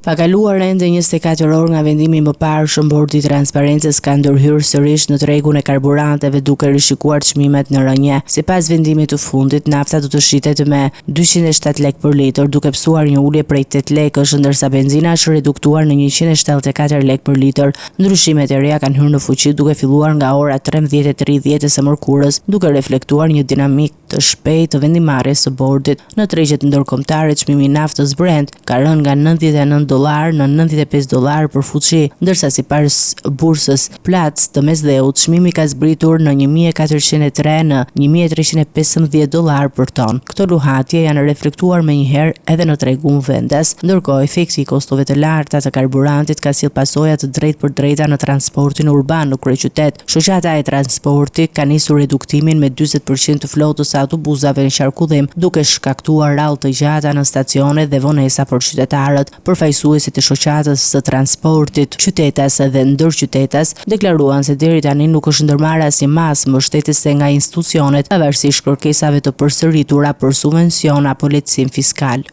Pa kaluar ende 24 orë nga vendimi më parë, Bordi i Transparencës ka ndërhyrë sërish në tregun e karburanteve duke rishikuar çmimet në rënje. Sipas vendimit të fundit, nafta do të shitet me 207 lekë për litër, duke psuar një ulje prej 8 lekësh, ndërsa benzina është reduktuar në 174 lekë për litër. Ndryshimet e reja kanë hyrë në fuqi duke filluar nga ora 13:30 e mërkurës, duke reflektuar një dinamik të shpejtë të vendimarrjes së bordit. Në tregjet ndërkombëtare, çmimi i naftës Brent ka rënë nga $99 në $95 për fuqi, ndërsa sipas bursës Platts të mesdheut, çmimi ka zbritur në 1403 në $1315 për ton. Këto luhatje janë reflektuar menjëherë edhe në tregun vendas, ndërkohë efekti i kostove të larta të karburantit ka sjellë pasoja të drejtpërdrejta në transportin urban në kryeqytet. Shoqata e transportit ka nisur reduktimin me 40% të flotës së autobusave në qarkullim, duke shkaktuar rallë të gjata në stacione dhe vonesa për qytetarët. Përfaqësuesit e shoqatës së transportit qytetas dhe ndërqytetas deklaruan se deri tani nuk është ndërmarrë asnjë masë mbështetëse nga institucionet, pavarësisht kërkesave të përsëritura për subvencion apo lehtësim fiskal.